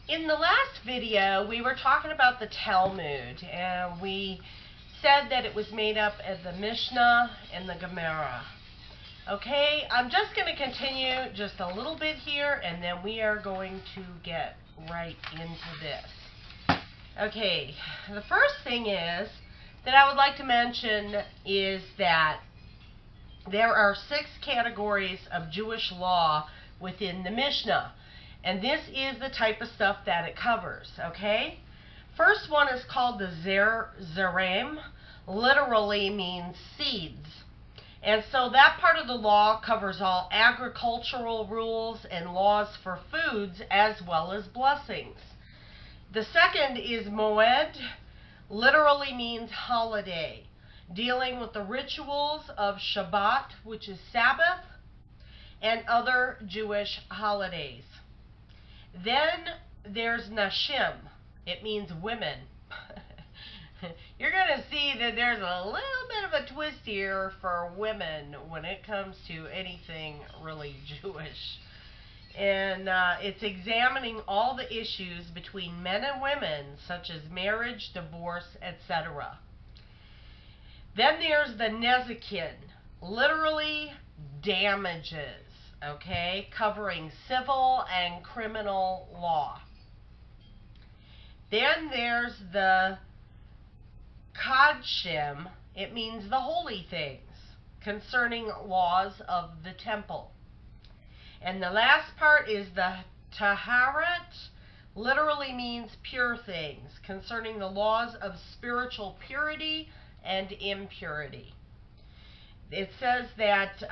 In the last video, we were talking about the Talmud, and we said that it was made up of the Mishnah and the Gemara. Okay, I'm just going to continue just a little bit here, and then we are going to get right into this. Okay, the first thing is that I would like to mention is that there are 6 categories of Jewish law within the Mishnah. And this is the type of stuff that it covers, okay? First one is called the Zerem, literally means seeds. And so that part of the law covers all agricultural rules and laws for foods as well as blessings. The second is Moed, literally means holiday, dealing with the rituals of Shabbat, which is Sabbath, and other Jewish holidays. Then there's Nashim. It means women. You're going to see that there's a little bit of a twist here for women when it comes to anything really Jewish. And it's examining all the issues between men and women, such as marriage, divorce, etc. Then there's the Nezikin, literally damages. Okay, covering civil and criminal law. Then there's the Kadshim. It means the holy things concerning laws of the temple. And the last part is the Taharat, literally means pure things concerning the laws of spiritual purity and impurity. It says that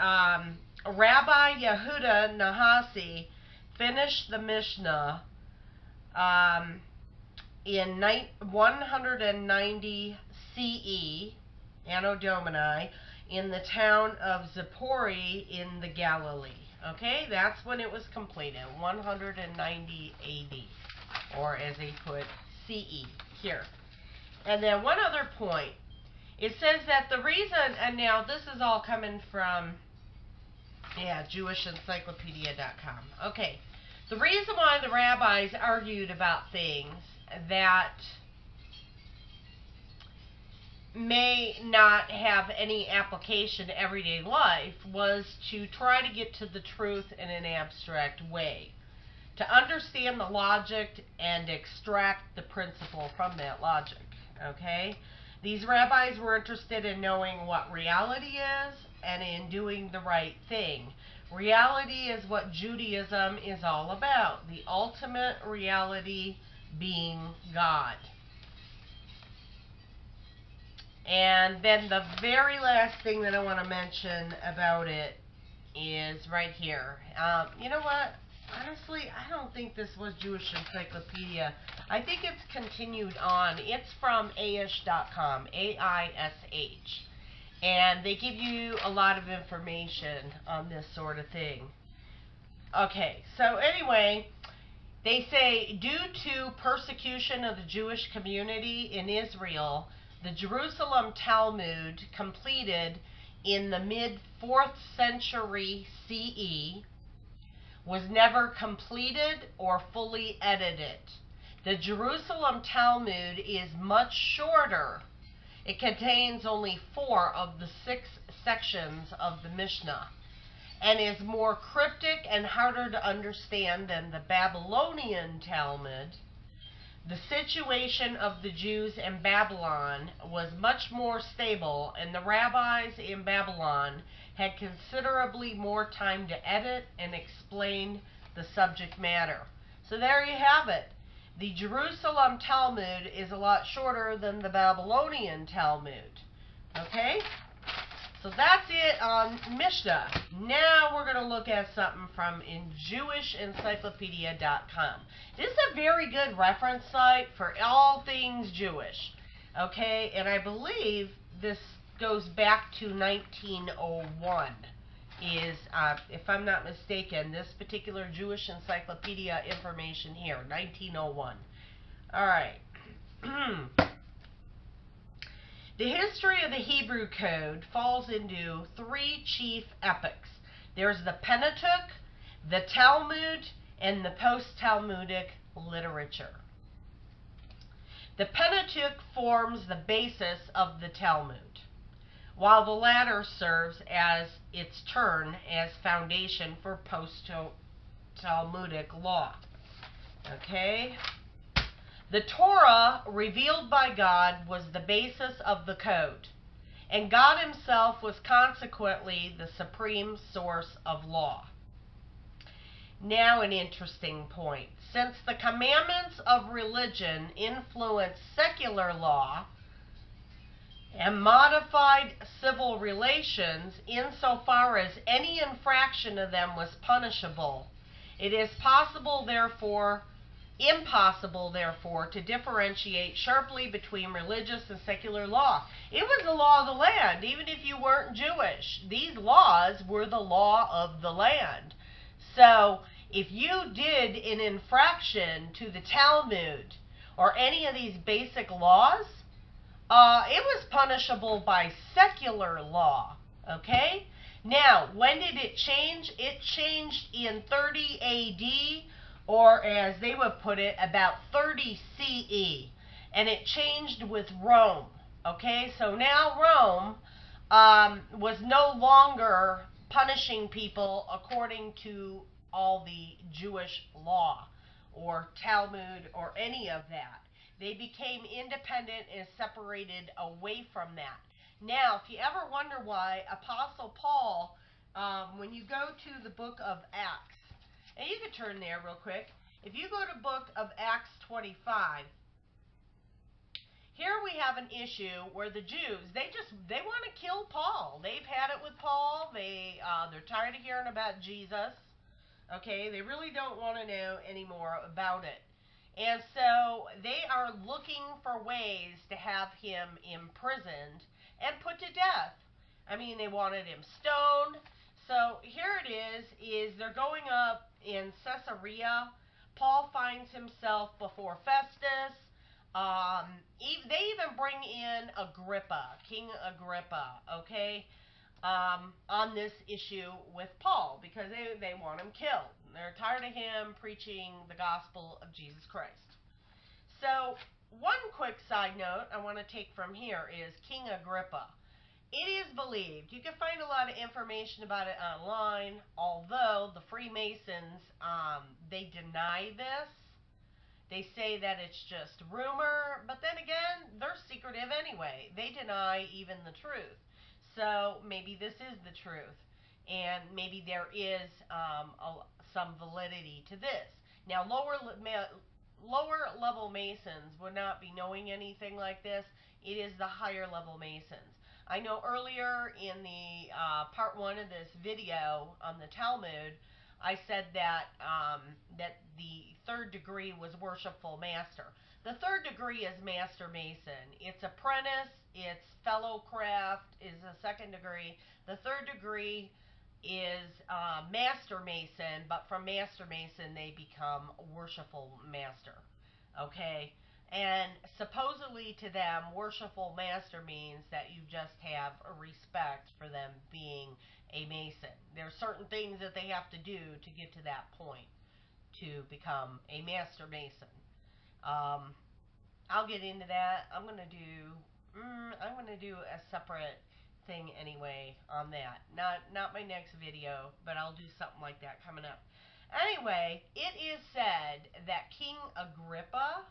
Rabbi Yehuda Nahasi finished the Mishnah in 190 CE, Anno Domini, in the town of Zippori in the Galilee. Okay, that's when it was completed, 190 AD, or as they put, CE here. And then one other point. It says that the reason, and now this is all coming from JewishEncyclopedia.com. Okay, the reason why the rabbis argued about things that may not have any application to everyday life was to try to get to the truth in an abstract way, to understand the logic and extract the principle from that logic, okay? These rabbis were interested in knowing what reality is and in doing the right thing. Reality is what Judaism is all about, the ultimate reality being God. And then the very last thing that I want to mention about it is right here. You know what? Honestly, I don't think this was Jewish Encyclopedia. I think it's continued on. It's from aish.com, A-I-S-H. And they give you a lot of information on this sort of thing. Okay, so anyway, they say, due to persecution of the Jewish community in Israel, the Jerusalem Talmud, completed in the mid-4th century CE, was never completed or fully edited. The Jerusalem Talmud is much shorter. It contains only 4 of the 6 sections of the Mishnah, and is more cryptic and harder to understand than the Babylonian Talmud. The situation of the Jews in Babylon was much more stable, and the rabbis in Babylon had considerably more time to edit and explain the subject matter. So there you have it. The Jerusalem Talmud is a lot shorter than the Babylonian Talmud. Okay? So that's it on Mishnah. Now we're going to look at something from JewishEncyclopedia.com. This is a very good reference site for all things Jewish. Okay? And I believe this goes back to 1901. If I'm not mistaken, this particular Jewish Encyclopedia information here, 1901. All right. The history of the Hebrew Code falls into 3 chief epochs. There's the Pentateuch, the Talmud, and the post-Talmudic literature. The Pentateuch forms the basis of the Talmud, while the latter serves as its turn as foundation for post-Talmudic law. Okay? The Torah, revealed by God, was the basis of the code, and God himself was consequently the supreme source of law. Now an interesting point. Since the commandments of religion influenced secular law and modified civil relations insofar as any infraction of them was punishable, it is impossible, therefore, to differentiate sharply between religious and secular law. It was the law of the land, even if you weren't Jewish. These laws were the law of the land. So, if you did an infraction to the Talmud or any of these basic laws, it was punishable by secular law. Okay? Now, when did it change? It changed in 30 A.D., or as they would put it, about 30 CE. And it changed with Rome. Okay? So now Rome was no longer punishing people according to all the Jewish law or Talmud or any of that. They became independent and separated away from that. Now, if you ever wonder why Apostle Paul, when you go to the book of Acts, and you can turn there real quick. If you go to book of Acts 25, here we have an issue where the Jews, they want to kill Paul. They've had it with Paul. They're tired of hearing about Jesus. Okay, they really don't want to know any more about it. And so they are looking for ways to have him imprisoned and put to death. I mean, they wanted him stoned. So here it is they're going up in Caesarea. Paul finds himself before Festus. They even bring in Agrippa, King Agrippa, okay, on this issue with Paul, because they want him killed. They're tired of him preaching the gospel of Jesus Christ. So, one quick side note I want to take from here is King Agrippa. It is believed, you can find a lot of information about it online, although the Freemasons, they deny this. They say that it's just rumor, but then again, they're secretive anyway. They deny even the truth. So maybe this is the truth, and maybe there is some validity to this. Now, lower level Masons would not be knowing anything like this. It is the higher level Masons. I know earlier in the part 1 of this video on the Talmud, I said that that the 3rd degree was worshipful master. The 3rd degree is master mason. It's apprentice, it's fellow craft is the 2nd degree. The 3rd degree is master mason, but from master mason they become worshipful master. Okay? And supposedly to them, worshipful master means that you just have a respect for them being a mason. There are certain things that they have to do to get to that point to become a master mason. I'll get into that. I'm gonna do a separate thing anyway on that. Not my next video, but I'll do something like that coming up. Anyway, it is said that King Agrippa,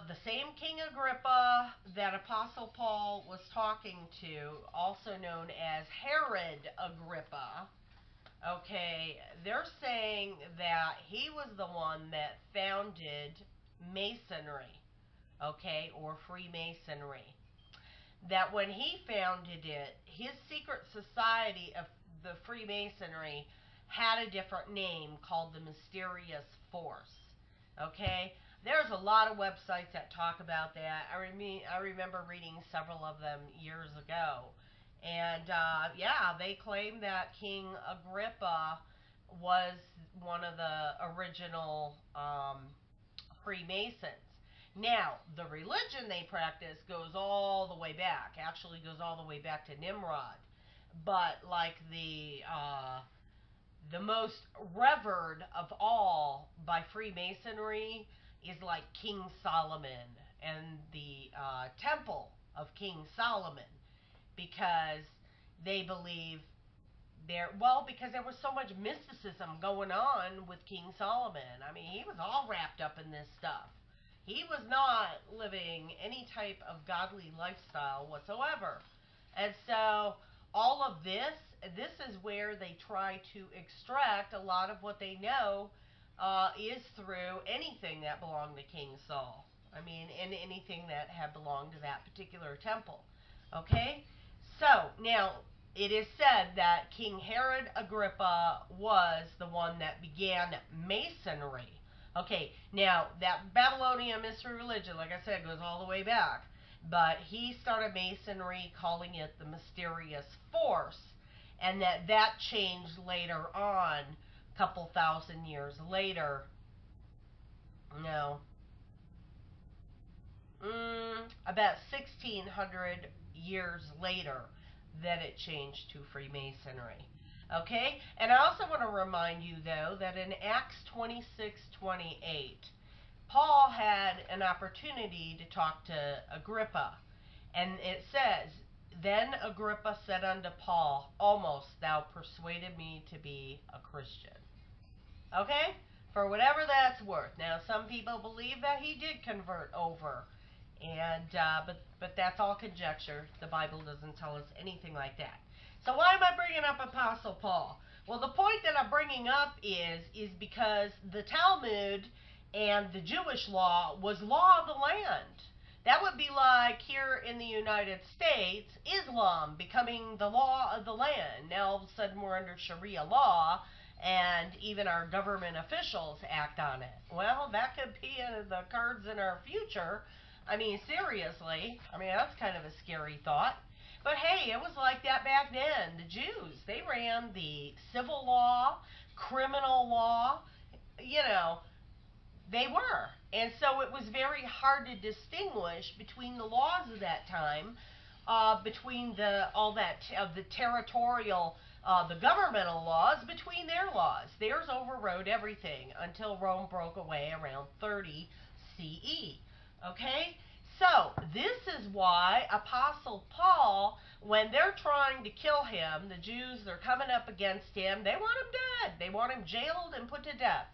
the same King Agrippa that Apostle Paul was talking to, also known as Herod Agrippa, okay, they're saying that he was the one that founded Masonry, okay, or Freemasonry. That when he founded it, his secret society of the Freemasonry had a different name called the Mysterious Force, okay? There's a lot of websites that talk about that. I remember reading several of them years ago. And, yeah, they claim that King Agrippa was one of the original Freemasons. Now, the religion they practice goes all the way back. Actually goes all the way back to Nimrod. But, like the most revered of all by Freemasonry is like King Solomon and the Temple of King Solomon, because they believe because there was so much mysticism going on with King Solomon. I mean, he was all wrapped up in this stuff. He was not living any type of godly lifestyle whatsoever. And so all of this is where they try to extract a lot of what they know is through anything that belonged to King Saul. I mean, and anything that had belonged to that particular temple. Okay? So, now, it is said that King Herod Agrippa was the one that began Masonry. Okay, now, that Babylonian mystery religion, like I said, goes all the way back. But he started Masonry, calling it the mysterious force, and that changed later on, a couple thousand years later. No, about 1600 years later, that it changed to Freemasonry. Okay? And I also want to remind you, though, that in Acts 26:28, Paul had an opportunity to talk to Agrippa. And it says, "Then Agrippa said unto Paul, Almost thou persuaded me to be a Christian." Okay? For whatever that's worth. Now, some people believe that he did convert over. And but that's all conjecture. The Bible doesn't tell us anything like that. So why am I bringing up Apostle Paul? Well, the point that I'm bringing up is because the Talmud and the Jewish law was law of the land. That would be like here in the United States, Islam becoming the law of the land. Now all of a sudden we're under Sharia law, and even our government officials act on it. Well, that could be the cards in our future. I mean, seriously. I mean, that's kind of a scary thought. But hey, it was like that back then. The Jews, they ran the civil law, criminal law, you know, they were. And so it was very hard to distinguish between the laws of that time, between the territorial, the governmental laws, between their laws. Theirs overrode everything until Rome broke away around 30 CE. Okay? So, this is why Apostle Paul, when they're trying to kill him, the Jews, they're coming up against him, they want him dead. They want him jailed and put to death.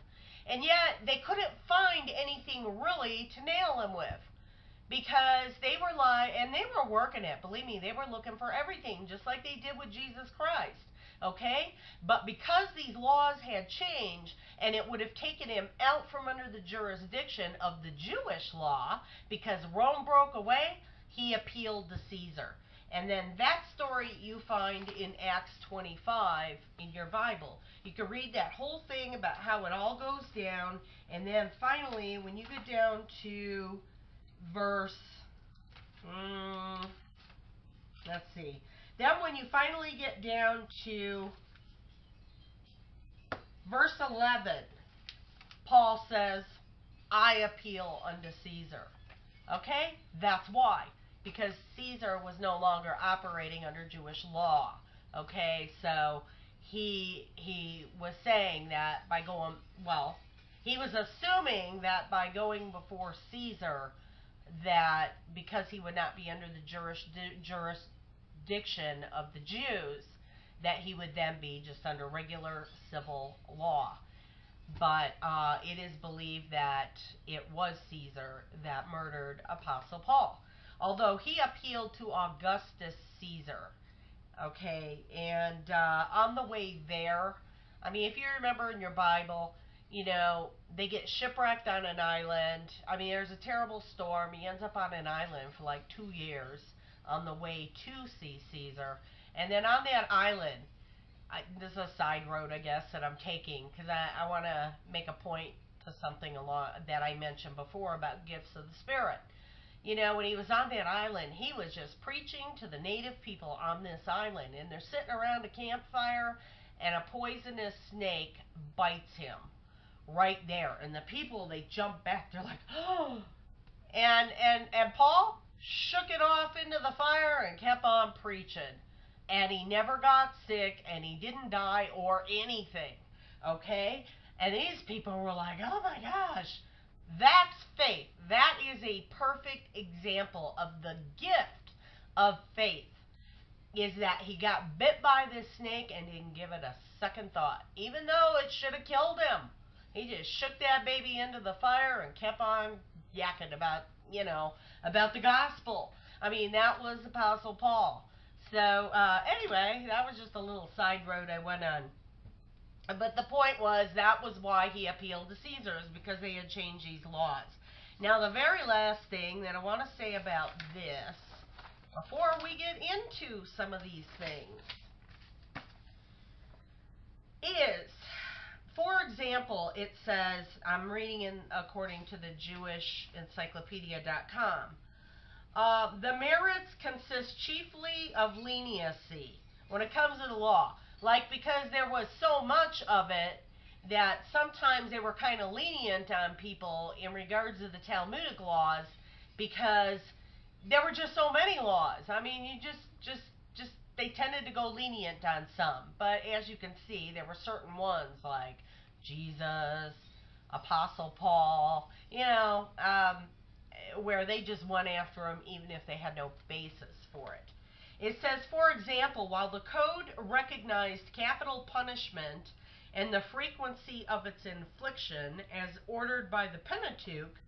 And yet, they couldn't find anything really to nail him with. Because they were and they were working it. Believe me, they were looking for everything, just like they did with Jesus Christ. Okay? But because these laws had changed, and it would have taken him out from under the jurisdiction of the Jewish law, because Rome broke away, he appealed to Caesar. And then that story you find in Acts 25 in your Bible. You can read that whole thing about how it all goes down. And then finally, when you get down to verse, let's see. Then when you finally get down to verse 11, Paul says, I appeal unto Caesar. Okay? That's why. Because Caesar was no longer operating under Jewish law. Okay? So he was saying that by going, well, he was assuming that by going before Caesar, that because he would not be under the jurisdiction of the Jews, that he would then be just under regular civil law. But it is believed that it was Caesar that murdered Apostle Paul, although he appealed to Augustus Caesar. Okay, and on the way there, I mean, if you remember in your Bible, you know, they get shipwrecked on an island. I mean, there's a terrible storm. He ends up on an island for like 2 years on the way to see Caesar. And then on that island, this is a side road, I guess, that I'm taking, because I want to make a point to something along that I mentioned before about gifts of the Spirit. You know, when he was on that island, he was just preaching to the native people on this island, and they're sitting around a campfire, and a poisonous snake bites him right there. And the people, they jump back. They're like, oh. And Paul shook it off into the fire and kept on preaching. And he never got sick, and he didn't die or anything. Okay? And these people were like, oh my gosh, that's faith. That is a perfect example of the gift of faith. Is that he got bit by this snake and didn't give it a second thought, even though it should have killed him. He just shook that baby into the fire and kept on yakking about, about the gospel. I mean, that was Apostle Paul. So, anyway, that was just a little side road I went on. But the point was, that was why he appealed to Caesars, because they had changed these laws. Now, the very last thing that I want to say about this, before we get into some of these things, is, for example, it says, I'm reading in according to the JewishEncyclopedia.com, the merits consist chiefly of leniency when it comes to the law. Like, because there was so much of it that sometimes they were kind of lenient on people in regards to the Talmudic laws, because there were just so many laws. I mean, you just they tended to go lenient on some. But as you can see, there were certain ones like Jesus, Apostle Paul, where they just went after him even if they had no basis for it. It says, for example, while the code recognized capital punishment and the frequency of its infliction as ordered by the Pentateuch,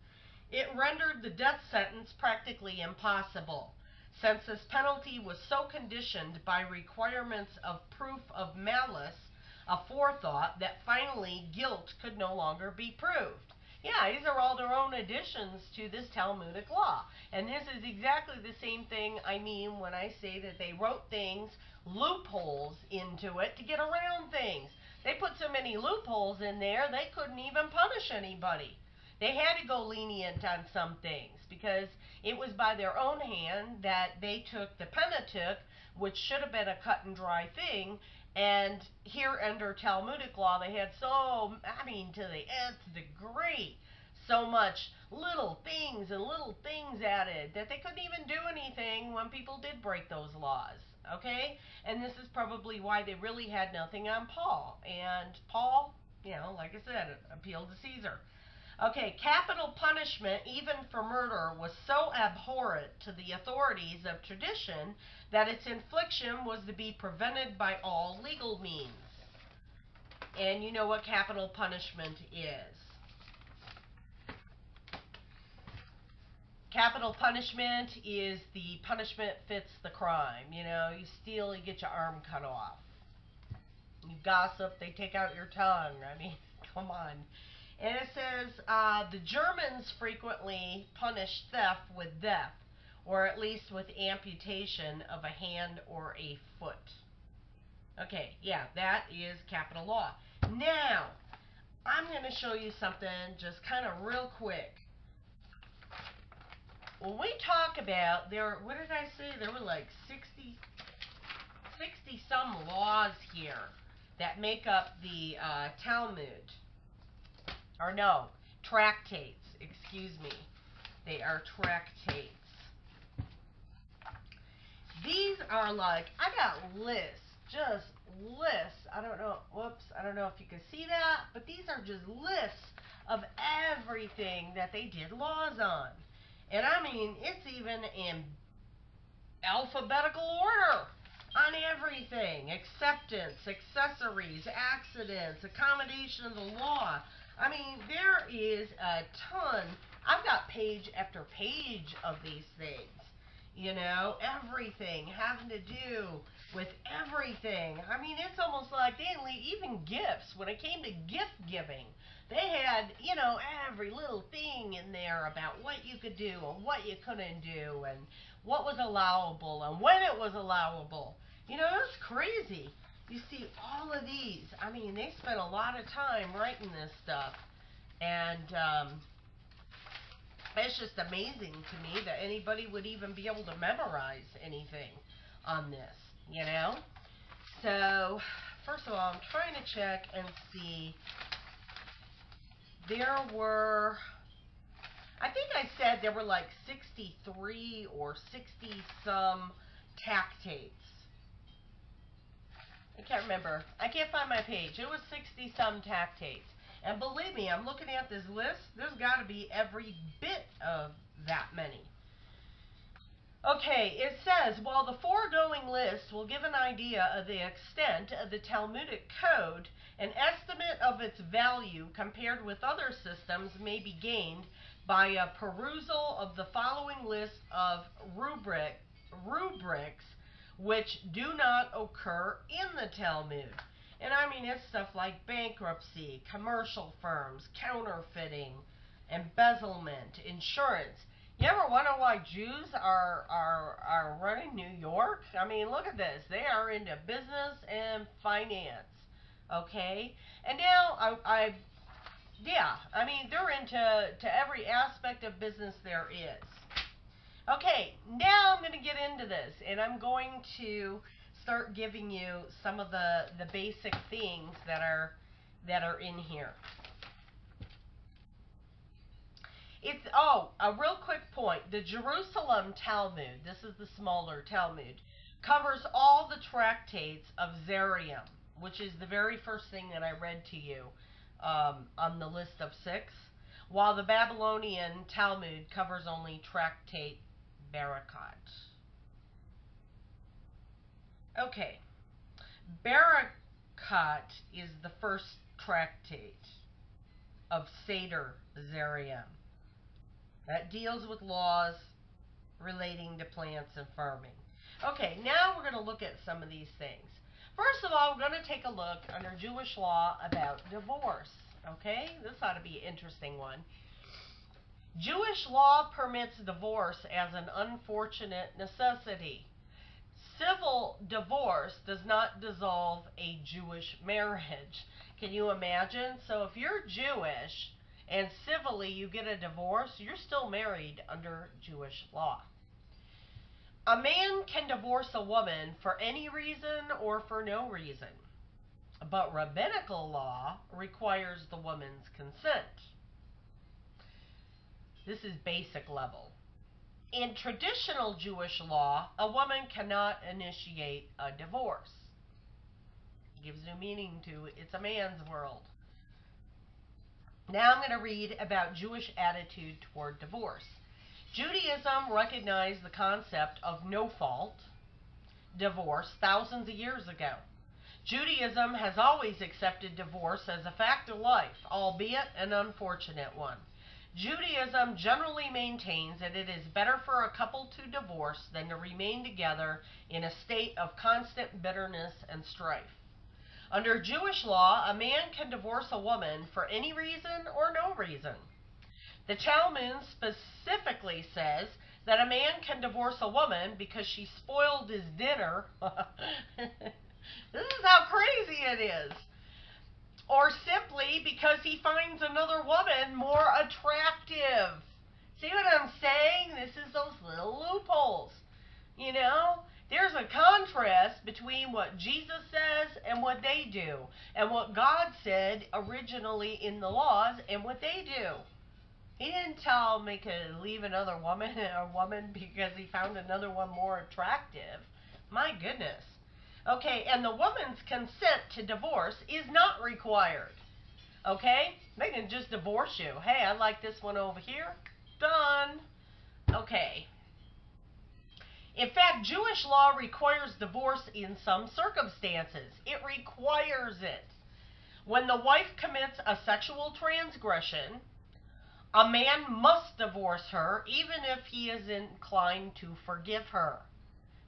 it rendered the death sentence practically impossible, since this penalty was so conditioned by requirements of proof of malice aforethought that finally guilt could no longer be proved. Yeah, these are all their own additions to this Talmudic law. And this is exactly the same thing I mean when I say that they wrote things, loopholes into it to get around things. They put so many loopholes in there, they couldn't even punish anybody. They had to go lenient on some things because it was by their own hand that they took the Pentateuch, which should have been a cut and dry thing, and here under Talmudic law they had to the nth degree, so much little things and little things added that they couldn't even do anything when people did break those laws. Okay? And this is probably why they really had nothing on Paul. And Paul, like I said, appealed to Caesar. Okay, capital punishment, even for murder, was so abhorrent to the authorities of tradition that its infliction was to be prevented by all legal means. And you know what capital punishment is. Capital punishment is the punishment fits the crime. You steal, you get your arm cut off. You gossip, they take out your tongue. I mean, come on. And it says, the Germans frequently punished theft with death, or at least with amputation of a hand or a foot. Okay, yeah, that is capital law. Now, I'm going to show you something just kind of real quick. When we talk about, what did I say? There were like 60 some laws here that make up the Talmud. Or no, tractates, excuse me. They are tractates. These are like, I got lists, just lists. I don't know if you can see that, but these are just lists of everything that they did laws on. And I mean, it's even in alphabetical order on everything. Acceptance, accessories, accidents, accommodation of the law. I mean, there is a ton. I've got page after page of these things. Everything having to do with everything. I mean, it's almost like they didn't leave even gifts. When it came to gift giving, they had, every little thing in there about what you could do and what you couldn't do and what was allowable and when it was allowable. It's crazy. You see all of these. I mean, they spent a lot of time writing this stuff. And it's just amazing to me that anybody would even be able to memorize anything on this, So, first of all, I'm trying to check and see. There were, I think I said there were like 63 or 60 some tractates. I can't remember. I can't find my page. It was 60-some tractates. And believe me, I'm looking at this list. There's got to be every bit of that many. Okay, it says, while the foregoing list will give an idea of the extent of the Talmudic code, an estimate of its value compared with other systems may be gained by a perusal of the following list of rubrics which do not occur in the Talmud. And I mean, it's stuff like bankruptcy, commercial firms, counterfeiting, embezzlement, insurance. You ever wonder why Jews are running New York? I mean, look at this. They are into business and finance. Okay? And now, I mean, they're into every aspect of business there is. Okay, now I'm going to get into this, and I'm going to start giving you some of the basic things that are in here. It's, a real quick point. The Jerusalem Talmud, this is the smaller Talmud, covers all the tractates of Zerium, which is the very first thing that I read to you on the list of 6, while the Babylonian Talmud covers only tractate Barakat. Okay, Barakat is the first tractate of Seder Zerium that deals with laws relating to plants and farming. Okay, now we're going to look at some of these things. First of all, we're going to take a look under Jewish law about divorce. Okay, this ought to be an interesting one. Jewish law permits divorce as an unfortunate necessity. Civil divorce does not dissolve a Jewish marriage. Can you imagine? So if you're Jewish and civilly you get a divorce, you're still married under Jewish law. A man can divorce a woman for any reason or for no reason, but rabbinical law requires the woman's consent. This is basic level. In traditional Jewish law, a woman cannot initiate a divorce. It gives new meaning to it's a man's world. Now I'm going to read about Jewish attitude toward divorce. Judaism recognized the concept of no-fault divorce thousands of years ago. Judaism has always accepted divorce as a fact of life, albeit an unfortunate one. Judaism generally maintains that it is better for a couple to divorce than to remain together in a state of constant bitterness and strife. Under Jewish law, a man can divorce a woman for any reason or no reason. The Talmud specifically says that a man can divorce a woman because she spoiled his dinner. This is how crazy it is. Or simply because he finds another woman more attractive. See what I'm saying? This is those little loopholes. You know, there's a contrast between what Jesus says and what they do, and what God said originally in the laws and what they do. He didn't tell him he could leave another woman because he found another one more attractive. My goodness. Okay, and the woman's consent to divorce is not required. Okay? They can just divorce you. Hey, I like this one over here. Done. Okay. In fact, Jewish law requires divorce in some circumstances. It requires it. When the wife commits a sexual transgression, a man must divorce her even if he is inclined to forgive her.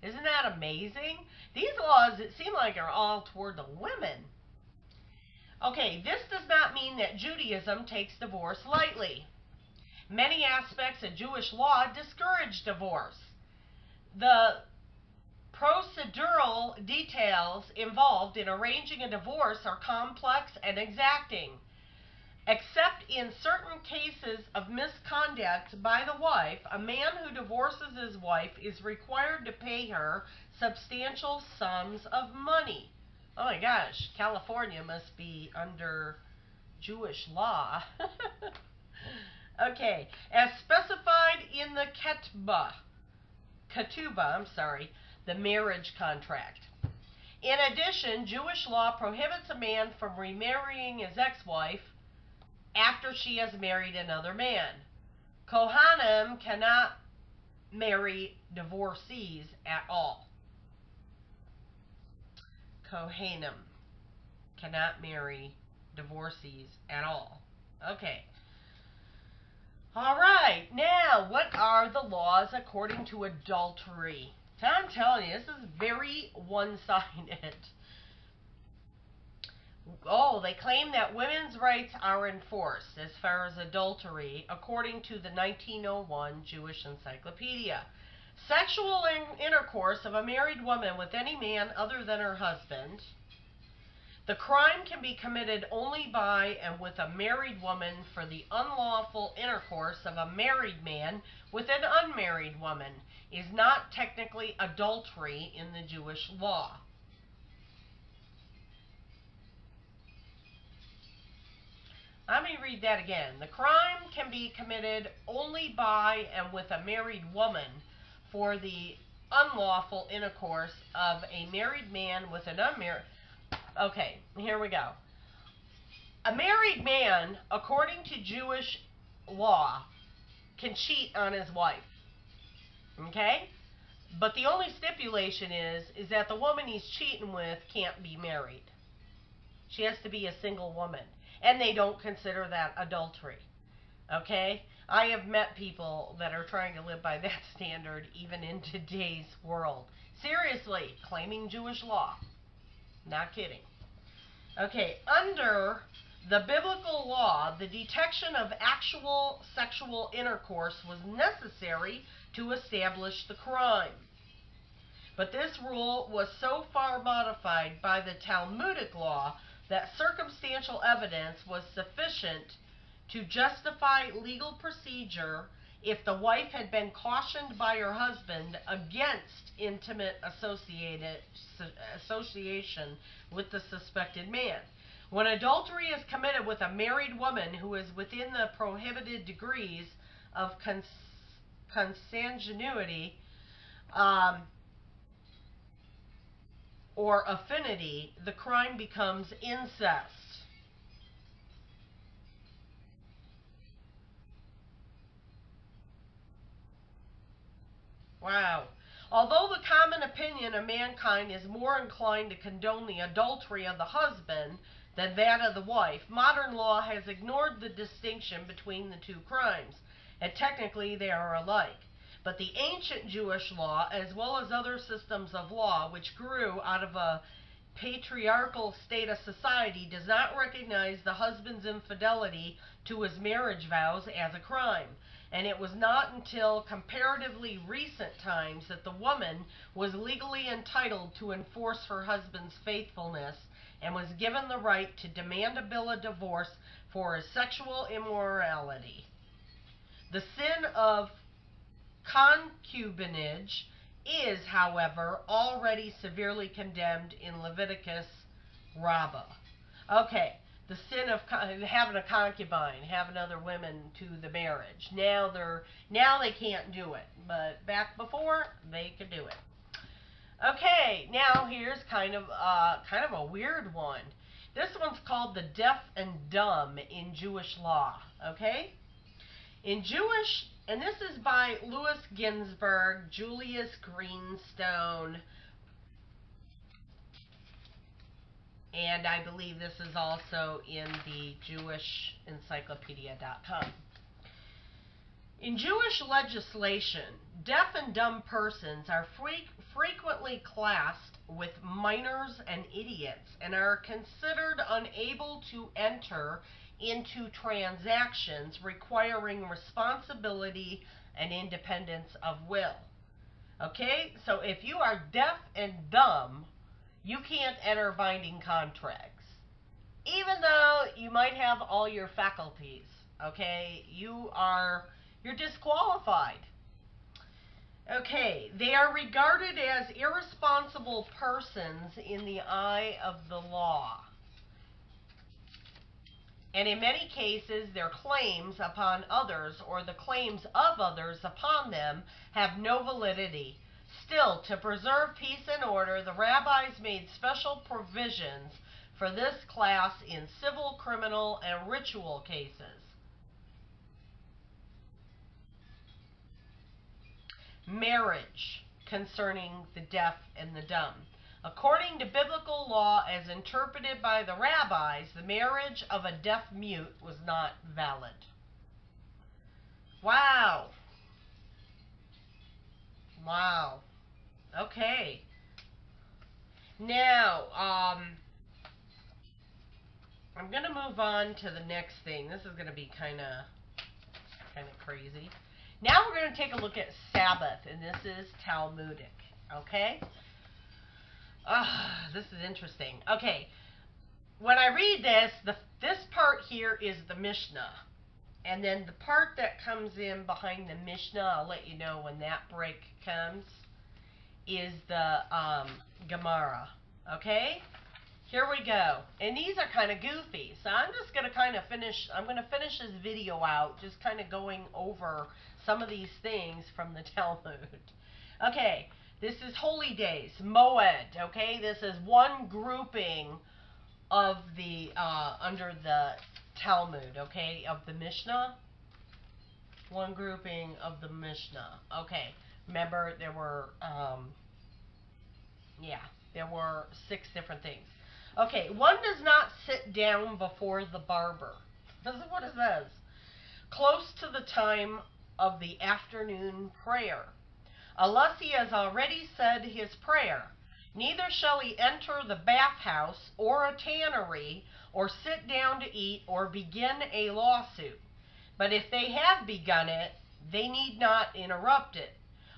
Isn't that amazing? These laws, it seems like, are all toward the women. Okay, this does not mean that Judaism takes divorce lightly. Many aspects of Jewish law discourage divorce. The procedural details involved in arranging a divorce are complex and exacting. Except in certain cases of misconduct by the wife, a man who divorces his wife is required to pay her substantial sums of money. Oh my gosh, California must be under Jewish law. Okay, as specified in the ketubah, the marriage contract. In addition, Jewish law prohibits a man from remarrying his ex-wife after she has married another man. Kohanim cannot marry divorcees at all. Kohanim cannot marry divorcees at all. Okay. All right. Now, what are the laws according to adultery? So I'm telling you, this is very one-sided. Oh, they claim that women's rights are enforced as far as adultery, according to the 1901 Jewish Encyclopedia. Sexual intercourse of a married woman with any man other than her husband. The crime can be committed only by and with a married woman for the unlawful intercourse of a married man with an unmarried woman is not technically adultery in the Jewish law. Let me read that again. The crime can be committed only by and with a married woman for the unlawful intercourse of a married man with an unmarried... Okay, here we go. A married man, according to Jewish law, can cheat on his wife. Okay? But the only stipulation is that the woman he's cheating with can't be married. She has to be a single woman. And they don't consider that adultery. Okay? I have met people that are trying to live by that standard even in today's world. Seriously, claiming Jewish law. Not kidding. Okay, under the biblical law, the detection of actual sexual intercourse was necessary to establish the crime. But this rule was so far modified by the Talmudic law that circumstantial evidence was sufficient to justify legal procedure if the wife had been cautioned by her husband against intimate association with the suspected man. When adultery is committed with a married woman who is within the prohibited degrees of consanguinity or affinity, the crime becomes incest. Wow. Although the common opinion of mankind is more inclined to condone the adultery of the husband than that of the wife, modern law has ignored the distinction between the two crimes, and technically they are alike. But the ancient Jewish law, as well as other systems of law which grew out of a patriarchal state of society, does not recognize the husband's infidelity to his marriage vows as a crime. And it was not until comparatively recent times that the woman was legally entitled to enforce her husband's faithfulness and was given the right to demand a bill of divorce for his sexual immorality. The sin of concubinage is, however, already severely condemned in Leviticus Rabbah. Okay, the sin of having a concubine, having other women to the marriage. Now they can't do it, but back before they could do it. Okay, now here's kind of a weird one. This one's called the deaf and dumb in Jewish law. Okay, in Jewish, and this is by Louis Ginsburg, Julius Greenstone, and I believe this is also in the JewishEncyclopedia.com. In Jewish legislation, deaf and dumb persons are frequently classed with minors and idiots and are considered unable to enter into transactions requiring responsibility and independence of will. Okay, so if you are deaf and dumb, you can't enter binding contracts, even though you might have all your faculties. Okay, you're disqualified. Okay, they are regarded as irresponsible persons in the eye of the law. And in many cases, their claims upon others or the claims of others upon them have no validity. Still, to preserve peace and order, the rabbis made special provisions for this class in civil, criminal, and ritual cases. Marriage concerning the deaf and the dumb. According to biblical law as interpreted by the rabbis, the marriage of a deaf mute was not valid. Wow. Wow. Okay. Now, I'm going to move on to the next thing. This is going to be kind of crazy. Now we're going to take a look at Sabbath, and this is Talmudic. Okay? This is interesting. Okay. When I read this, this part here is the Mishnah. And then the part that comes in behind the Mishnah, I'll let you know when that break comes, is the Gemara. Okay? Here we go. And these are kind of goofy. So I'm just going to I'm going to finish this video out, just kind of going over some of these things from the Talmud. Okay, this is holy days, Moed. Okay, this is one grouping of the, under the Talmud, okay, of the Mishnah. One grouping of the Mishnah. Okay, remember there were, there were 6 different things. Okay, one does not sit down before the barber. This is what it says. Close to the time of the afternoon prayer, unless he has already said his prayer. Neither shall he enter the bathhouse or a tannery, or sit down to eat, or begin a lawsuit. But if they have begun it, they need not interrupt it.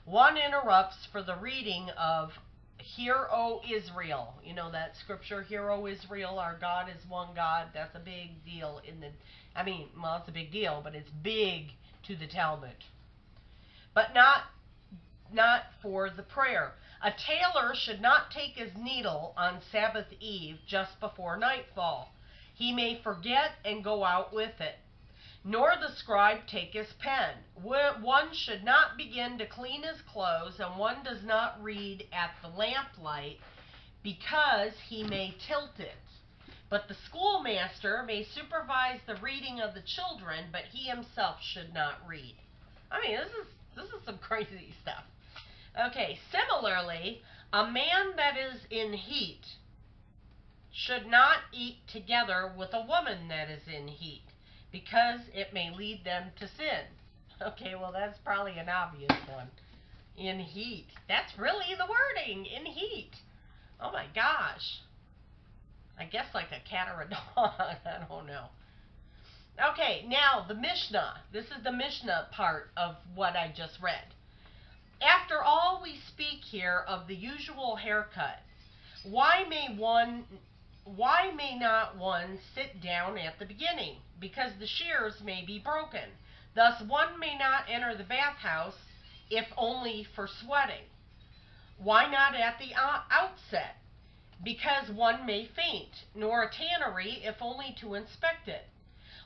One interrupts for the reading of Hear, O Israel. You know that scripture, Hear, O Israel, our God is one God. That's a big deal in the, it's a big deal, but it's big to the Talmud. But not for the prayer. A tailor should not take his needle on Sabbath eve just before nightfall. He may forget and go out with it. Nor the scribe take his pen. One should not begin to clean his clothes, and one does not read at the lamplight, because he may tilt it. But the schoolmaster may supervise the reading of the children, but he himself should not read. This is some crazy stuff. Okay, similarly, a man that is in heat should not eat together with a woman that is in heat, because it may lead them to sin. Okay, well, that's probably an obvious one. In heat. That's really the wording, in heat. Oh my gosh. I guess like a cat or a dog. I don't know. Okay, now the Mishnah. This is the Mishnah part of what I just read. After all, we speak here of the usual haircut. Why may not one sit down at the beginning? Because the shears may be broken. Thus one may not enter the bathhouse, if only for sweating. Why not at the outset? Because one may faint, nor a tannery, if only to inspect it.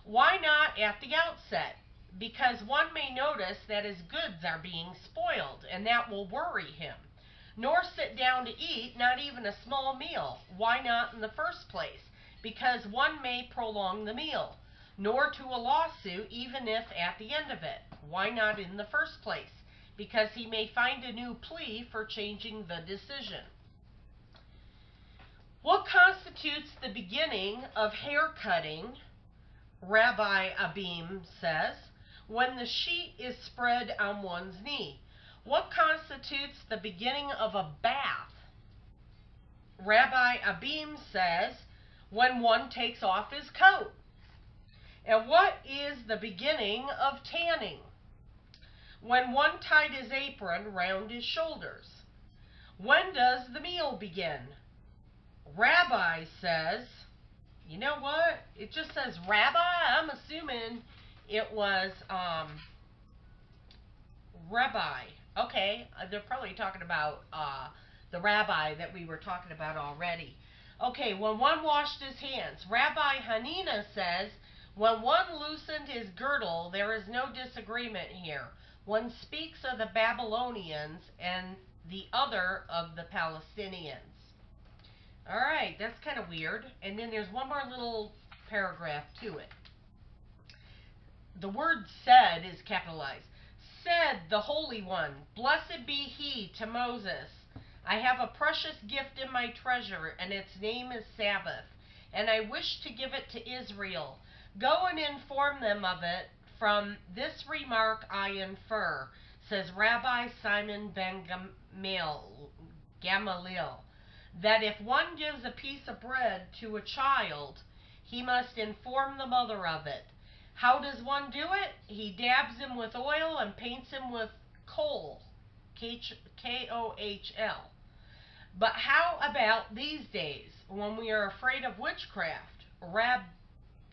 Why not at the outset? Because one may notice that his goods are being spoiled, and that will worry him. Nor sit down to eat, not even a small meal. Why not in the first place? Because one may prolong the meal. Nor to a lawsuit, even if at the end of it. Why not in the first place? Because he may find a new plea for changing the decision. What constitutes the beginning of hair cutting, Rabbi Abim says, when the sheet is spread on one's knee? What constitutes the beginning of a bath? Rabbi Abim says, when one takes off his coat. And what is the beginning of tanning? When one tied his apron round his shoulders. When does the meal begin? Rabbi says, you know what? It just says rabbi. I'm assuming it was rabbi. Okay, they're probably talking about the rabbi that we were talking about already. Okay, when one washed his hands. Rabbi Hanina says, when one loosened his girdle, there is no disagreement here. One speaks of the Babylonians, and the other of the Palestinians. All right, that's kind of weird. And then there's one more little paragraph to it. The word said is capitalized. Said the Holy One, blessed be he to Moses, I have a precious gift in my treasure, and its name is Sabbath, and I wish to give it to Israel. Go and inform them of it. From this remark I infer, says Rabbi Simon ben Gamaliel, that if one gives a piece of bread to a child, he must inform the mother of it. How does one do it? He dabs him with oil and paints him with kohl, K-O-H-L. But how about these days, when we are afraid of witchcraft? Rab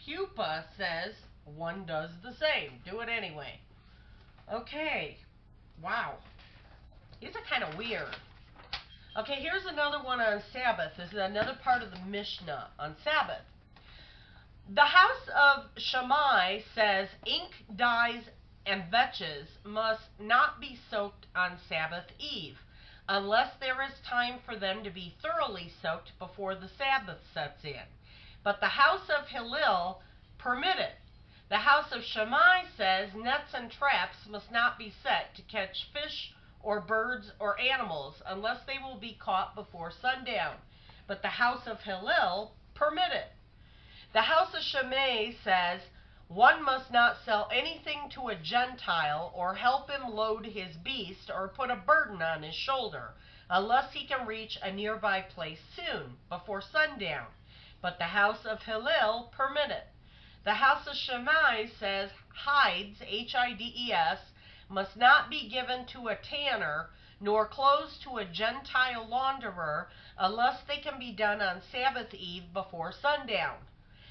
Pupa says one does the same. Do it anyway. Okay. Wow. These are kind of weird. Okay, here's another one on Sabbath. This is another part of the Mishnah on Sabbath. The house of Shammai says ink, dyes, and vetches must not be soaked on Sabbath Eve, unless there is time for them to be thoroughly soaked before the Sabbath sets in. But the house of Hillel permit it. The house of Shammai says nets and traps must not be set to catch fish or birds or animals unless they will be caught before sundown. But the house of Hillel permit it. The house of Shammai says one must not sell anything to a Gentile or help him load his beast or put a burden on his shoulder unless he can reach a nearby place soon, before sundown. But the house of Hillel permit it. The house of Shammai says hides, H-I-D-E-S, must not be given to a tanner, nor clothes to a Gentile launderer, unless they can be done on Sabbath Eve before sundown.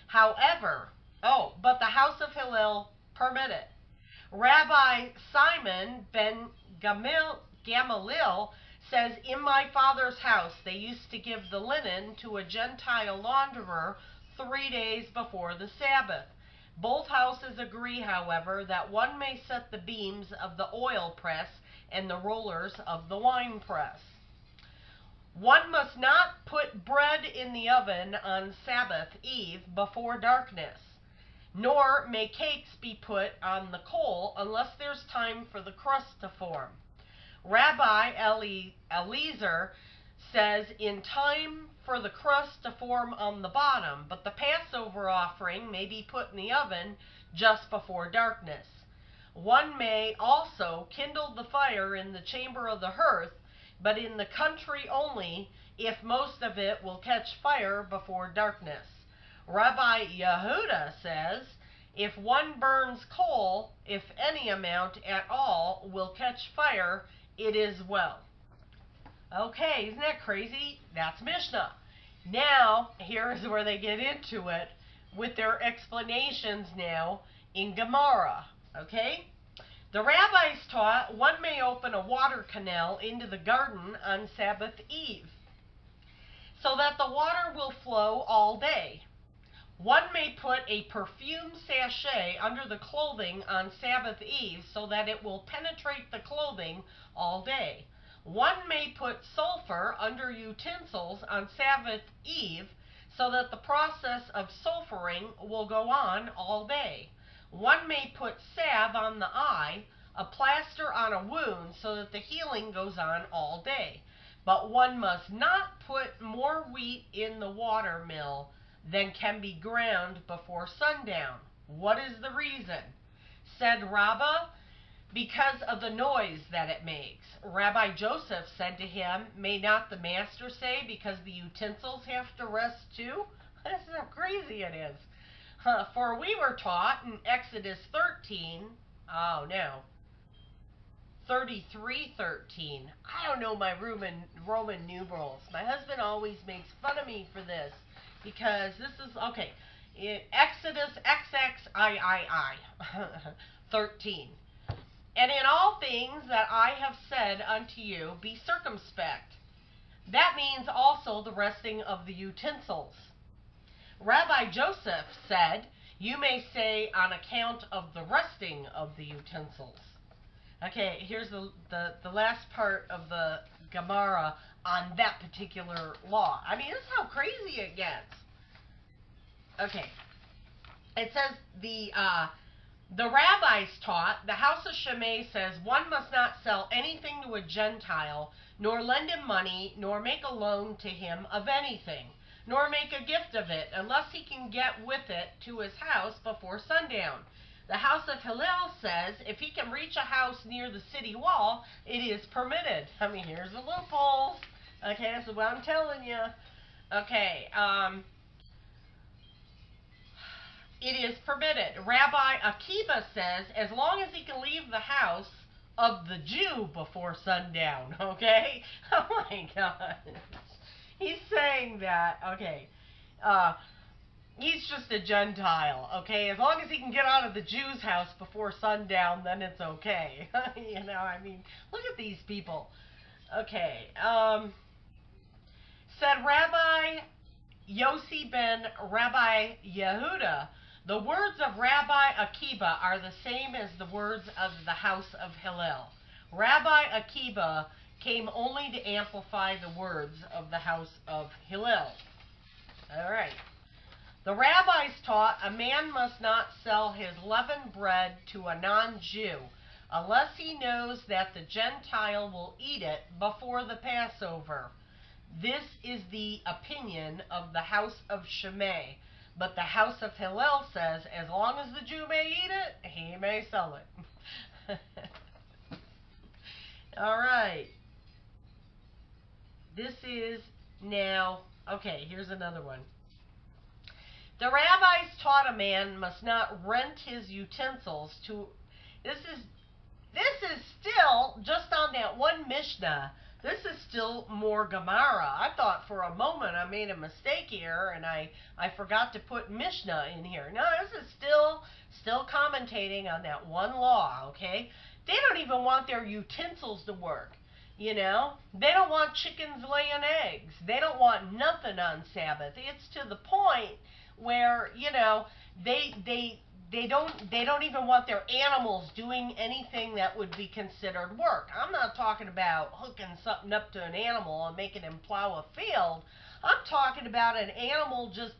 However, but the house of Hillel permit it. Rabbi Simon ben Gamaliel says, in my father's house they used to give the linen to a Gentile launderer 3 days before the Sabbath. Both houses agree, however, that one may set the beams of the oil press and the rollers of the wine press. One must not put bread in the oven on Sabbath Eve before darkness, nor may cakes be put on the coal unless there's time for the crust to form. Rabbi Eliezer says in time for the crust to form on the bottom, but the Passover offering may be put in the oven just before darkness. One may also kindle the fire in the chamber of the hearth, but in the country only, if most of it will catch fire before darkness. Rabbi Yehuda says, if one burns coal, if any amount at all will catch fire, it is well. Okay, isn't that crazy? That's Mishnah. Now, here is where they get into it with their explanations now in Gemara. Okay? The rabbis taught one may open a water canal into the garden on Sabbath Eve, so that the water will flow all day. One may put a perfume sachet under the clothing on Sabbath Eve, so that it will penetrate the clothing all day. One may put sulfur under utensils on Sabbath Eve, so that the process of sulfuring will go on all day. One may put salve on the eye, a plaster on a wound, so that the healing goes on all day. But one must not put more wheat in the water mill than can be ground before sundown. What is the reason? Said Rabbah, because of the noise that it makes. Rabbi Joseph said to him, may not the master say, because the utensils have to rest too? That's how crazy it is. For we were taught in Exodus 33:13. I don't know my Roman numerals. My husband always makes fun of me for this, because this is, okay, Exodus XXIII 13. And in all things that I have said unto you, be circumspect. That means also the resting of the utensils. Rabbi Joseph said, you may say on account of the resting of the utensils. Okay, here's the last part of the Gemara on that particular law. I mean, this is how crazy it gets. Okay, it says the rabbis taught, the house of Shammai says, one must not sell anything to a Gentile, nor lend him money, nor make a loan to him of anything, nor make a gift of it, unless he can get with it to his house before sundown. The house of Hillel says, if he can reach a house near the city wall, it is permitted. I mean, here's the loopholes. Okay, this is what I'm telling you. Okay, it is permitted. Rabbi Akiva says, as long as he can leave the house of the Jew before sundown, okay? Oh my God. He's saying that, okay. He's just a Gentile, okay? As long as he can get out of the Jew's house before sundown, then it's okay. You know, I mean, look at these people. Okay, said Rabbi Yossi ben Rabbi Yehuda, the words of Rabbi Akiva are the same as the words of the house of Hillel. Rabbi Akiva came only to amplify the words of the house of Hillel. All right. The rabbis taught a man must not sell his leavened bread to a non-Jew unless he knows that the Gentile will eat it before the Passover. This is the opinion of the house of Shammai. But the house of Hillel says, as long as the Jew may eat it, he may sell it. All right. This is now, okay, here's another one. The rabbis taught a man must not rent his utensils to, this is still, just on that one Mishnah, this is still more Gemara. I thought for a moment I made a mistake here and I forgot to put Mishnah in here. No, this is still commentating on that one law, okay? They don't even want their utensils to work, you know? They don't want chickens laying eggs. They don't want nothing on Sabbath. It's to the point where, you know, they don't even want their animals doing anything that would be considered work. I'm not talking about hooking something up to an animal and making him plow a field. I'm talking about an animal just,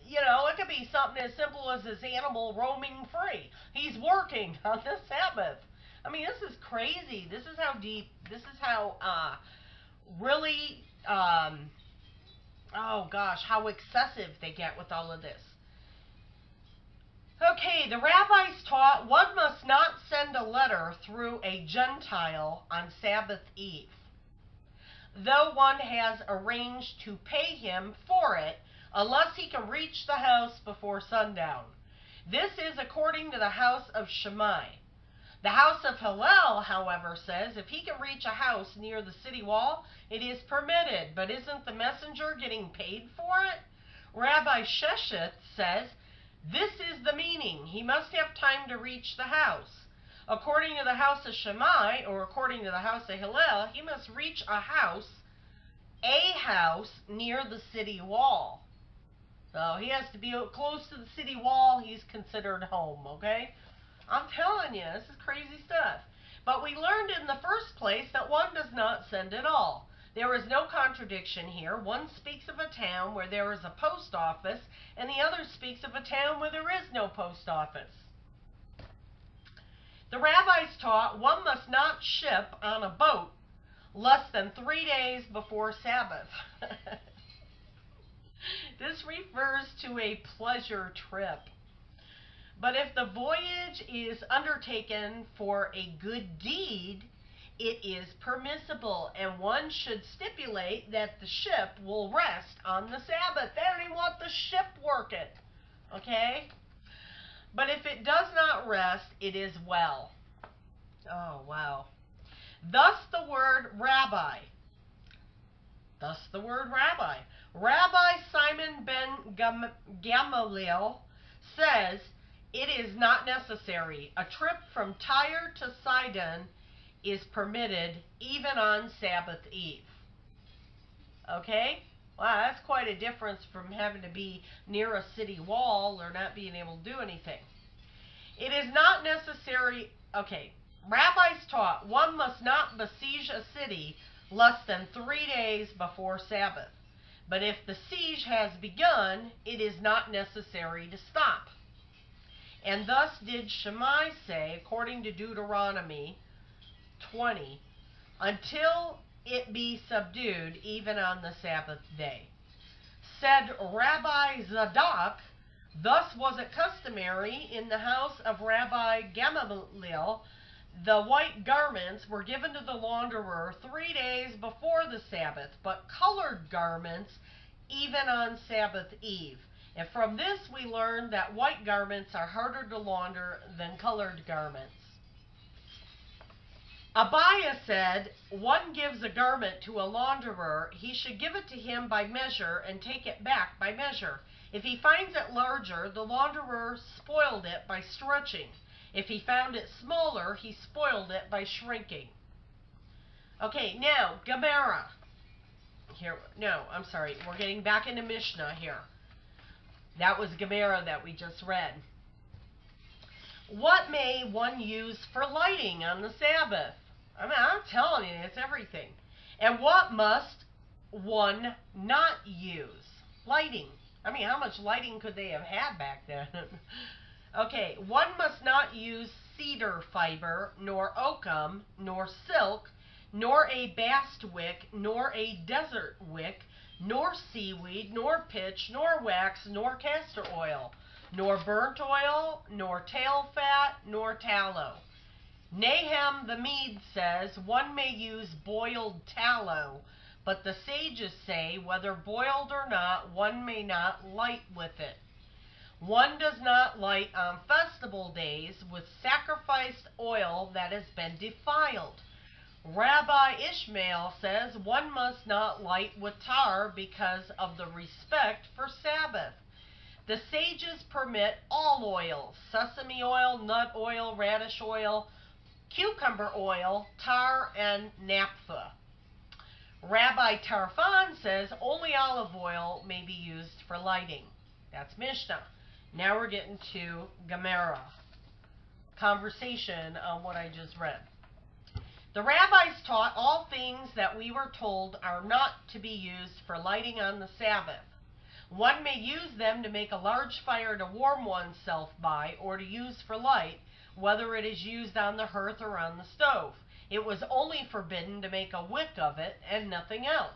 you know, it could be something as simple as this animal roaming free. He's working on the Sabbath. I mean, this is crazy. This is how deep, this is how really, oh gosh, how excessive they get with all of this. Okay, the rabbis taught one must not send a letter through a Gentile on Sabbath Eve, though one has arranged to pay him for it, unless he can reach the house before sundown. This is according to the house of Shammai. The house of Hillel, however, says if he can reach a house near the city wall, it is permitted, but isn't the messenger getting paid for it? Rabbi Sheshet says, this is the meaning. He must have time to reach the house. According to the house of Shammai, or according to the house of Hillel, he must reach a house near the city wall. So he has to be close to the city wall. He's considered home, okay? I'm telling you, this is crazy stuff. But we learned in the first place that one does not send at all. There is no contradiction here. One speaks of a town where there is a post office, and the other speaks of a town where there is no post office. The rabbis taught one must not ship on a boat less than 3 days before Sabbath. This refers to a pleasure trip. But if the voyage is undertaken for a good deed, it is permissible, and one should stipulate that the ship will rest on the Sabbath. They don't even want the ship working, okay? But if it does not rest, it is well. Oh, wow. Thus the word rabbi. Rabbi Simon ben Gamaliel says, it is not necessary. A trip from Tyre to Sidon is permitted even on Sabbath Eve. Okay? Wow, that's quite a difference from having to be near a city wall or not being able to do anything. It is not necessary, okay, Rabbis taught one must not besiege a city less than 3 days before Sabbath. But if the siege has begun, it is not necessary to stop. And thus did Shammai say, according to Deuteronomy 20, until it be subdued, even on the Sabbath day. Said Rabbi Zadok, thus was it customary in the house of Rabbi Gamaliel, the white garments were given to the launderer 3 days before the Sabbath, but colored garments even on Sabbath eve. And from this we learn that white garments are harder to launder than colored garments. Abiah said, one gives a garment to a launderer, he should give it to him by measure and take it back by measure. If he finds it larger, the launderer spoiled it by stretching. If he found it smaller, he spoiled it by shrinking. Okay, now, Gemara. We're getting back into Mishnah here. That was Gemara that we just read. What may one use for lighting on the Sabbath? I mean, I'm telling you, it's everything. And what must one not use? Lighting. I mean, how much lighting could they have had back then? Okay, one must not use cedar fiber, nor oakum, nor silk, nor a bast wick, nor a desert wick, nor seaweed, nor pitch, nor wax, nor castor oil, nor burnt oil, nor tail fat, nor tallow. Nahum the Mede says, one may use boiled tallow, but the sages say, whether boiled or not, one may not light with it. One does not light on festival days with sacrificed oil that has been defiled. Rabbi Ishmael says one must not light with tar because of the respect for Sabbath. The sages permit all oils, sesame oil, nut oil, radish oil, cucumber oil, tar, and naphtha. Rabbi Tarfon says only olive oil may be used for lighting. That's Mishnah. Now we're getting to Gemara. Conversation on what I just read. The rabbis taught all things that we were told are not to be used for lighting on the Sabbath. One may use them to make a large fire to warm oneself by, or to use for light, whether it is used on the hearth or on the stove. It was only forbidden to make a wick of it and nothing else.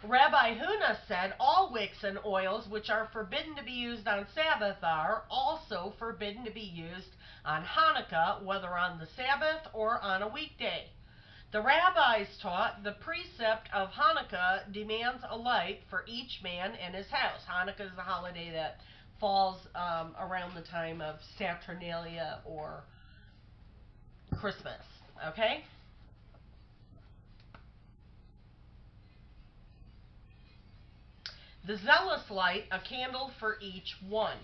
Rabbi Huna said all wicks and oils which are forbidden to be used on Sabbath are also forbidden to be used on Hanukkah, whether on the Sabbath or on a weekday. The rabbis taught the precept of Hanukkah demands a light for each man and his house. Hanukkah is the holiday that falls around the time of Saturnalia or Christmas. Okay? The zealous light a candle for each one.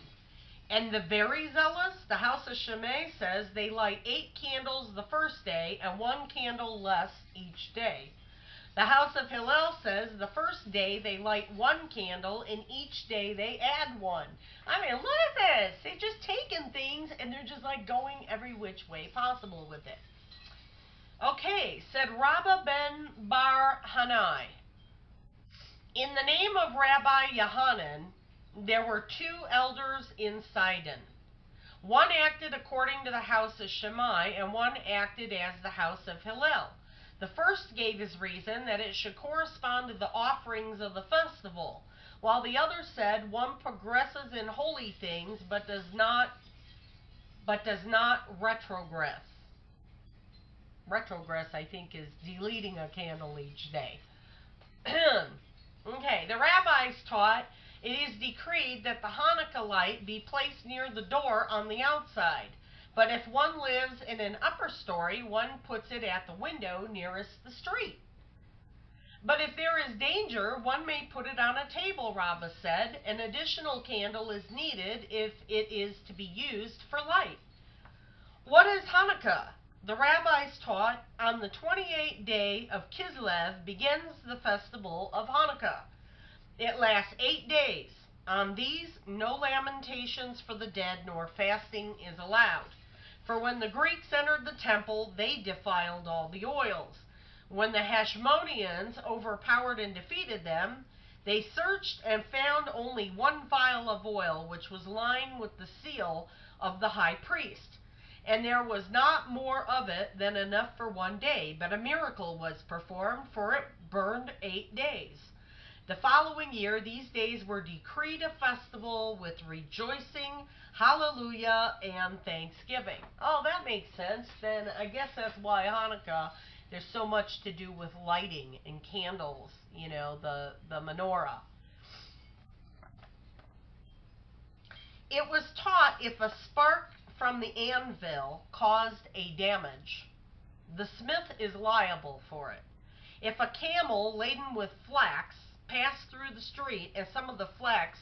And the very zealous, the house of Shammai says they light 8 candles the first day and 1 candle less each day. The house of Hillel says the first day they light 1 candle and each day they add 1. I mean, look at this. They're just taking things and they're just like going every which way possible with it. Okay, said Rabbah ben Bar Hanai. In the name of Rabbi Yohanan, there were 2 elders in Sidon. One acted according to the house of Shammai, and one acted as the house of Hillel. The first gave his reason that it should correspond to the offerings of the festival, while the other said one progresses in holy things, but does not retrogress. Retrogress, I think, is deleting a candle each day. Okay, the rabbis taught it is decreed that the Hanukkah light be placed near the door on the outside. But if one lives in an upper story, one puts it at the window nearest the street. But if there is danger, one may put it on a table, Rabbah said. An additional candle is needed if it is to be used for light. What is Hanukkah? The rabbis taught on the 28th day of Kislev begins the festival of Hanukkah. It lasts 8 days. On these, no lamentations for the dead nor fasting is allowed. For when the Greeks entered the temple, they defiled all the oils. When the Hashmoneans overpowered and defeated them, they searched and found only one vial of oil, which was lined with the seal of the high priest. And there was not more of it than enough for 1 day. But a miracle was performed, for it burned 8 days. The following year, these days were decreed a festival with rejoicing, hallelujah, and thanksgiving. Oh, that makes sense. Then I guess that's why Hanukkah, there's so much to do with lighting and candles, you know, the menorah. It was taught if a spark from the anvil caused a damage, the smith is liable for it. If a camel laden with flax passed through the street and some of the flax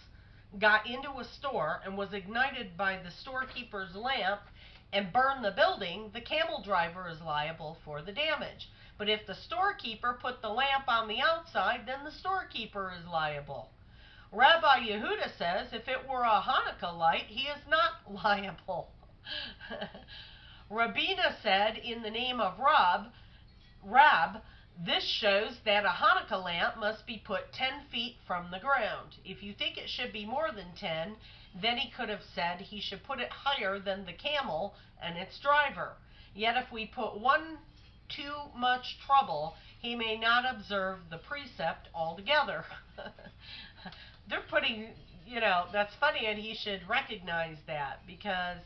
got into a store and was ignited by the storekeeper's lamp and burned the building, the camel driver is liable for the damage. But if the storekeeper put the lamp on the outside, then the storekeeper is liable. Rabbi Yehuda says if it were a Hanukkah light, he is not liable. Rabina said in the name of Rab, this shows that a Hanukkah lamp must be put 10 feet from the ground. If you think it should be more than 10, then he could have said he should put it higher than the camel and its driver. Yet if we put one too much trouble, he may not observe the precept altogether. They're putting, you know, that's funny, and he should recognize that, because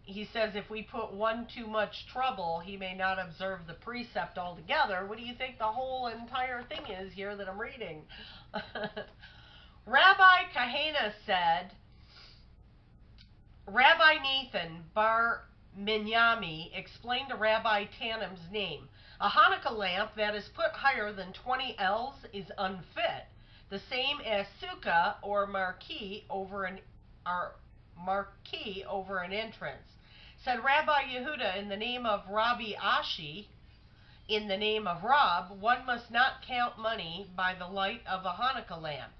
he says if we put one too much trouble, he may not observe the precept altogether. What do you think the whole entire thing is here that I'm reading? Rabbi Kahana said, Rabbi Nathan Bar Minyami explained to Rabbi Tanim's name. A Hanukkah lamp that is put higher than 20 ells is unfit, the same as sukkah or marquee over an entrance. Said Rabbi Yehuda in the name of Rabbi Ashi, in the name of Rab, one must not count money by the light of a Hanukkah lamp.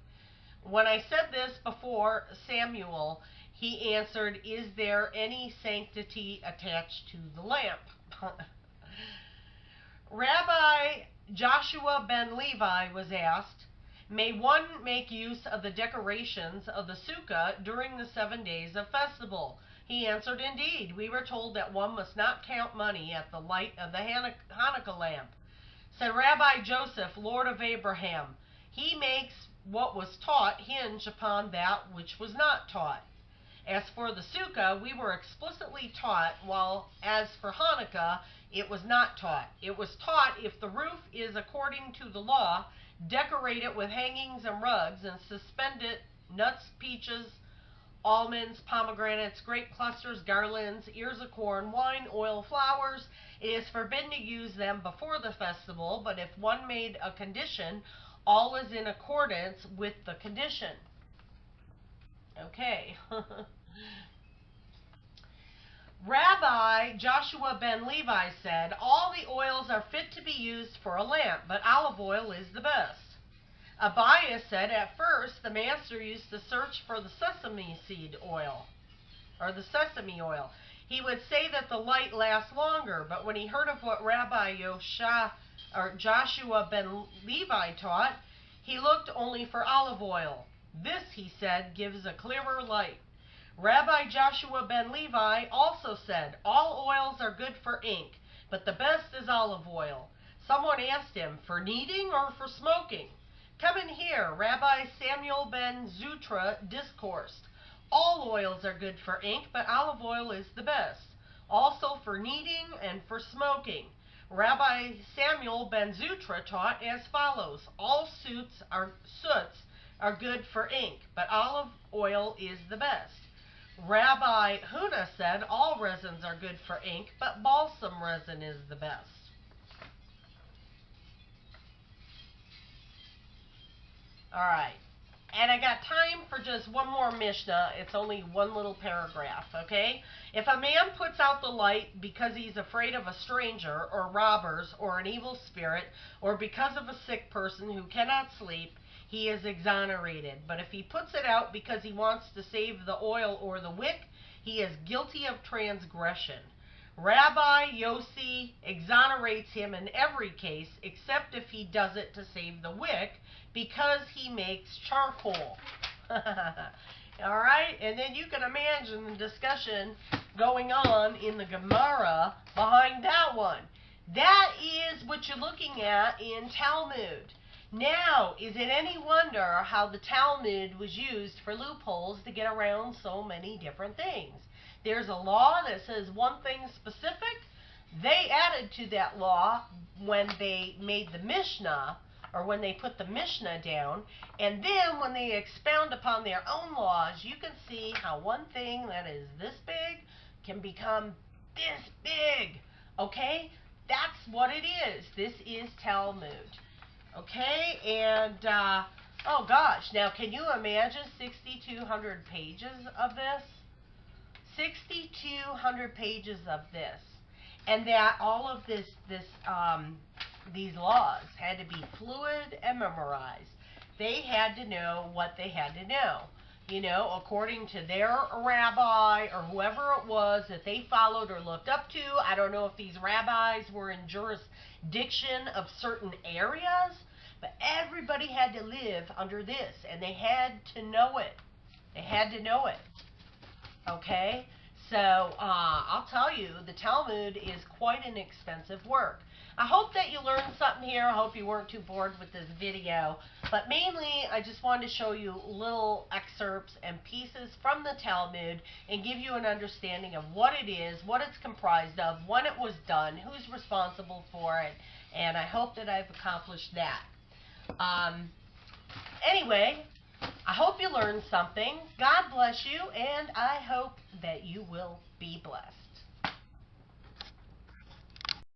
When I said this before Samuel, he answered, is there any sanctity attached to the lamp? Rabbi Joshua ben Levi was asked, may one make use of the decorations of the sukkah during the 7 days of festival? He answered, indeed, we were told that one must not count money at the light of the Hanukkah lamp. Said Rabbi Joseph, Lord of Abraham, he makes what was taught hinge upon that which was not taught. As for the sukkah, we were explicitly taught, while as for Hanukkah, it was not taught. It was taught if the roof is according to the law, decorate it with hangings and rugs, and suspend it nuts, peaches, almonds, pomegranates, grape clusters, garlands, ears of corn, wine, oil, flowers. It is forbidden to use them before the festival, but if one made a condition, all is in accordance with the condition. Okay. Rabbi Joshua ben Levi said, all the oils are fit to be used for a lamp, but olive oil is the best. Abiah said, at first the master used to search for the sesame seed oil, or the sesame oil. He would say that the light lasts longer, but when he heard of what Rabbi Joshua ben Levi taught, he looked only for olive oil. This, he said, gives a clearer light. Rabbi Joshua ben Levi also said, all oils are good for ink, but the best is olive oil. Someone asked him, for kneading or for smoking? Come and hear, Rabbi Samuel ben Zutra discoursed. All oils are good for ink, but olive oil is the best. Also for kneading and for smoking. Rabbi Samuel ben Zutra taught as follows. All soot are good for ink, but olive oil is the best. Rabbi Huna said all resins are good for ink, but balsam resin is the best. Alright, and I got time for just one more Mishnah. It's only one little paragraph, okay? If a man puts out the light because he's afraid of a stranger or robbers or an evil spirit or because of a sick person who cannot sleep, he is exonerated. But if he puts it out because he wants to save the oil or the wick, he is guilty of transgression. Rabbi Yossi exonerates him in every case except if he does it to save the wick because he makes charcoal. All right, and then you can imagine the discussion going on in the Gemara behind that one. That is what you're looking at in Talmud. Now, is it any wonder how the Talmud was used for loopholes to get around so many different things? There's a law that says one thing specific. They added to that law when they made the Mishnah, or when they put the Mishnah down, and then when they expound upon their own laws, you can see how one thing that is this big can become this big. Okay? That's what it is. This is Talmud. Okay? And, oh gosh, now can you imagine 6,200 pages of this? 6,200 pages of this. And that all of these laws had to be fluid and memorized. They had to know what they had to know. You know, according to their rabbi or whoever it was that they followed or looked up to. I don't know if these rabbis were in jurisdiction of certain areas, but everybody had to live under this, and they had to know it. They had to know it. Okay? So, I'll tell you, the Talmud is quite an expensive work. I hope that you learned something here. I hope you weren't too bored with this video. But mainly, I just wanted to show you little excerpts and pieces from the Talmud and give you an understanding of what it is, what it's comprised of, when it was done, who's responsible for it, and I hope that I've accomplished that. Anyway, I hope you learned something. God bless you, and I hope that you will be blessed.